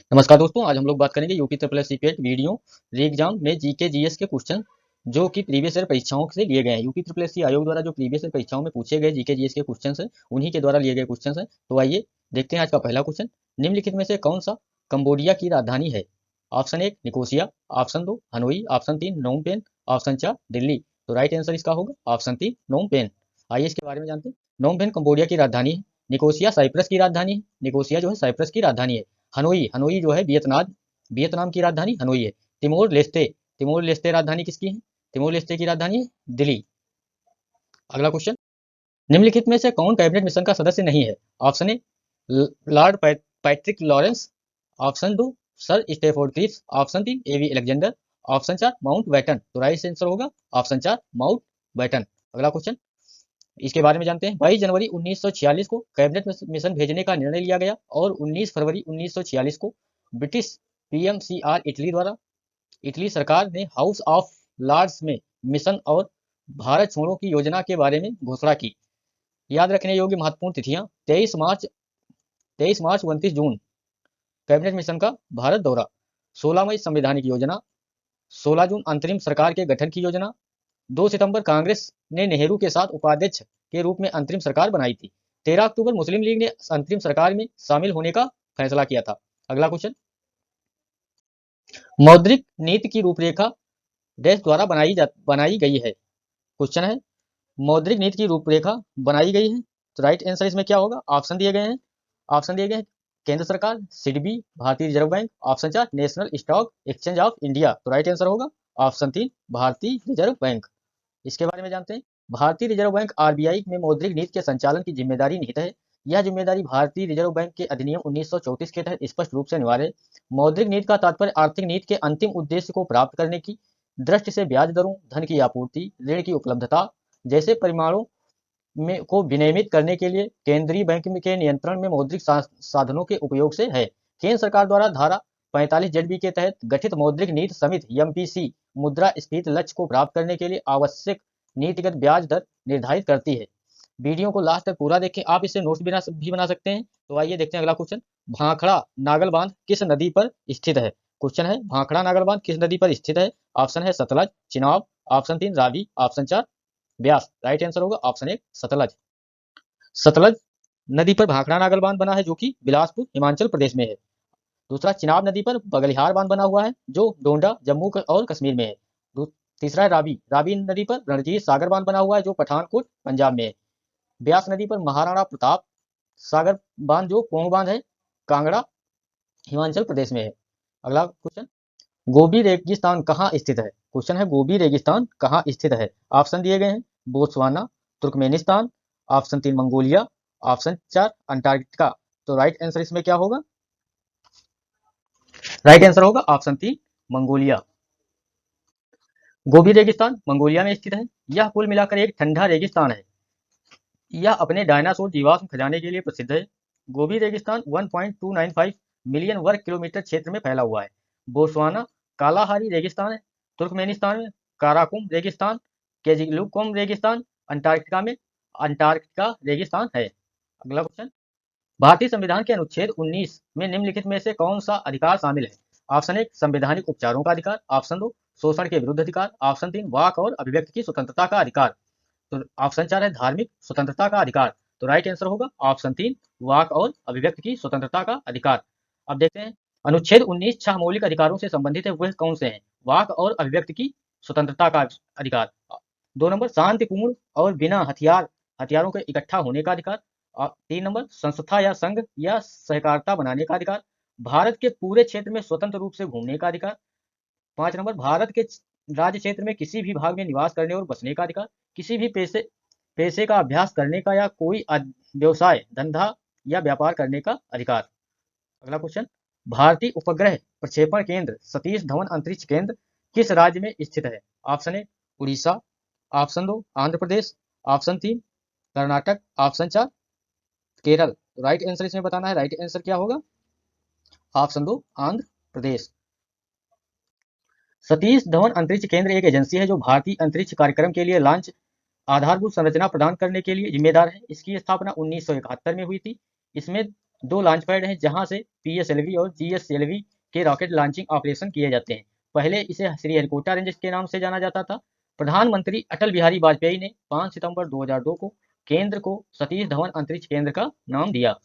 नमस्कार दोस्तों, आज हम लोग बात करेंगे UP triple S CIPET video री एग्जाम में जीके जीएस के क्वेश्चन जो कि प्रीवियस ईयर परीक्षाओं से लिए गए हैं। यूपी ट्रिपल एस आयोग द्वारा जो प्रीवियस ईयर परीक्षाओं में पूछे गए जीके जीएस के क्वेश्चन हैं, उन्हीं के द्वारा लिए गए क्वेश्चन हैं। तो आइए देखते हैं आज का पहला क्वेश्चन। निम्नलिखित में से कौन सा कंबोडिया की राजधानी है? Option 1 Nicosia, option 2 Hanoi, option 3 Phnom Penh, option 4 Delhi. तो राइट आंसर इसका होगा ऑप्शन 3 नोम पेन। आइए इसके बारे में जानते हैं। नोम पेन कंबोडिया की राजधानी है। निकोसिया साइप्रस की राजधानी है। निकोसिया जो है साइप्रस की राजधानी है। हनोई हनोई जो है वियतनाम वियतनाम की राजधानी हनोई है। तिमोर लेस्ते राजधानी किसकी है? तिमोर लेस्ते की राजधानी है दिल्ली। अगला क्वेश्चन। निम्नलिखित में से कौन कैबिनेट मिशन का सदस्य नहीं है? Option A lord Patrick Lawrence, option 2 sir Stafford Cripps, option 3 AV Alexander, option 4 Mountbatten. तो राइट आंसर होगा ऑप्शन 4 माउंट बैटन। अगला क्वेश्चन, इसके बारे में जानते हैं। 22 जनवरी 1946 को कैबिनेट मिशन भेजने का निर्णय लिया गया और 19 फरवरी 1946 को ब्रिटिश पीएमसीआर इटली सरकार ने हाउस ऑफ लॉर्ड्स में मिशन और भारत छोड़ो की योजना के बारे में घोषणा की। याद रखने योग्य महत्वपूर्ण तिथियां 23 मार्च 29 जून कैबिनेट मिशन का भारत दौरा, 16 मई संवैधानिक योजना, 16 जून अंतरिम सरकार के गठन की योजना, 2 सितंबर कांग्रेस ने नेहरू के साथ उपाध्यक्ष के रूप में अंतरिम सरकार बनाई थी, 13 अक्टूबर मुस्लिम लीग ने अंतरिम सरकार में शामिल होने का फैसला किया था। अगला क्वेश्चन, मौद्रिक नीति की रूपरेखा देश द्वारा बनाई गई है। क्वेश्चन है मौद्रिक नीति की रूपरेखा बनाई गई है, तो राइट आंसर इसमें क्या होगा? ऑप्शन दिए गए हैं केंद्र सरकार, सिडबी, भारतीय reserve bank, option 4 national stock exchange of India. तो राइट आंसर होगा ऑप्शन 3 भारतीय रिजर्व बैंक। इसके बारे में जानते हैं। भारतीय रिजर्व बैंक आरबीआई में मौद्रिक नीति के संचालन की जिम्मेदारी निहित है। यह जिम्मेदारी भारतीय रिजर्व बैंक के अधिनियम 1934 के तहत स्पष्ट रूप से अनिवार्य है। मौद्रिक नीति का तात्पर्य आर्थिक नीति के अंतिम उद्देश्य को प्राप्त करने की दृष्टि से ब्याज दरों, धन की आपूर्ति, ऋण की उपलब्धता जैसे परिमाणों में को विनियमित करने के लिए केंद्रीय बैंक के नियंत्रण में मौद्रिक साधनों के उपयोग से है। केंद्र सरकार द्वारा धारा 45 जेडबी के तहत गठित मौद्रिक नीति समिति एमपीसी मुद्रा स्फीति लक्ष्य को प्राप्त करने के लिए आवश्यक नीतिगत ब्याज दर निर्धारित करती है। वीडियो को लास्ट तक पूरा देखें, आप इससे नोट्स भी बना सकते हैं। तो आइए देखते हैं अगला क्वेश्चन। भाखड़ा नागल बांध किस नदी पर स्थित है? क्वेश्चन है भाखड़ा नागल बांध किस नदी पर स्थित है? ऑप्शन है Sutlej, Chenab, option 3 Ravi, option 4 Beas. Right answer होगा ऑप्शन 1 सतलज। सतलज नदी पर भाखड़ा नागल बांध बना है जो कि बिलासपुर हिमाचल प्रदेश में है। दूसरा चिनाब नदी पर बगलिहार बांध बना हुआ है जो डोंडा जम्मू और कश्मीर में है। तीसरा है रावी रावी नदी पर रणजीत सागर बांध बना हुआ है जो पठानकोट पंजाब में है। ब्यास नदी पर महाराणा प्रताप सागर बांध जो पोंग बांध है कांगड़ा हिमाचल प्रदेश में है। अगला क्वेश्चन, गोबी रेगिस्तान कहाँ स्थित है? क्वेश्चन है गोबी रेगिस्तान कहाँ स्थित है? ऑप्शन दिए गए हैं Botswana, Turkmenistan, option 3 Mongolia, option 4 Antarctica. तो राइट आंसर इसमें क्या होगा? राइट आंसर होगा ऑप्शन 3 मंगोलिया। गोबी रेगिस्तान मंगोलिया में स्थित है। यह कुल मिलाकर एक ठंडा रेगिस्तान है। यह अपने डायनासोर जीवाश्म खजाने के लिए प्रसिद्ध है। गोबी रेगिस्तान 1.295 मिलियन वर्ग किलोमीटर क्षेत्र में फैला हुआ है। बोत्सवाना कालाहारी रेगिस्तान है। तुर्कमेनिस्तान में काराकुम रेगिस्तान, केजिलुकुम रेगिस्तान, अंटार्कटिका रेगिस्तान है। अगला क्वेश्चन, भारतीय संविधान के अनुच्छेद 19 में निम्नलिखित में से कौन सा अधिकार शामिल है? ऑप्शन 1 संवैधानिक उपचारों का अधिकार, ऑप्शन 2 शोषण के विरुद्ध अधिकार, ऑप्शन 3 वाक और अभिव्यक्ति की स्वतंत्रता का अधिकार, तो ऑप्शन 4 है धार्मिक स्वतंत्रता का अधिकार। तो राइट आंसर होगा ऑप्शन 3 वाक और अभिव्यक्ति की स्वतंत्रता का अधिकार। अब देखते हैं अनुच्छेद 19 छह मौलिक अधिकारों से संबंधित है, वह कौन से हैं? वाक और अभिव्यक्ति की स्वतंत्रता का अधिकार। 2 नंबर शांतिपूर्ण और बिना हथियारों के इकट्ठा होने का अधिकार। 3 नंबर संस्था या संघ या सहकारिता बनाने का अधिकार। भारत के पूरे क्षेत्र में स्वतंत्र रूप से घूमने का अधिकार। 5 नंबर भारत के राज्य क्षेत्र में किसी भी भाग में निवास करने और बसने का अधिकार। किसी भी पेशे का अभ्यास करने का या कोई व्यवसाय धंधा या व्यापार करने का अधिकार। अगला क्वेश्चन, भारतीय उपग्रह प्रक्षेपण केंद्र सतीश धवन अंतरिक्ष केंद्र किस राज्य में स्थित है? ऑप्शन ए Orissa, option 2 Andhra Pradesh, option 3 Karnataka, option 4 Kerala. Right answer इसमें बताना है। राइट आंसर क्या होगा? ऑप्शन 2 आंध्र प्रदेश। सतीश धवन अंतरिक्ष केंद्र एक एजेंसी है जो भारतीय अंतरिक्ष कार्यक्रम के लिए लॉन्च आधारभूत संरचना प्रदान करने के लिए जिम्मेदार है। इसकी स्थापना 1971 में हुई थी। इसमें 2 लॉन्च पैड हैं जहां से PSLV और GSLV के रॉकेट लॉन्चिंग ऑपरेशन किए जाते हैं। पहले इसे श्रीहरिकोटा रेंज के नाम से जाना जाता था। प्रधानमंत्री अटल बिहारी वाजपेयी ने 5 सितंबर 2002 को केंद्र को सतीश धवन अंतरिक्ष केंद्र का नाम दिया।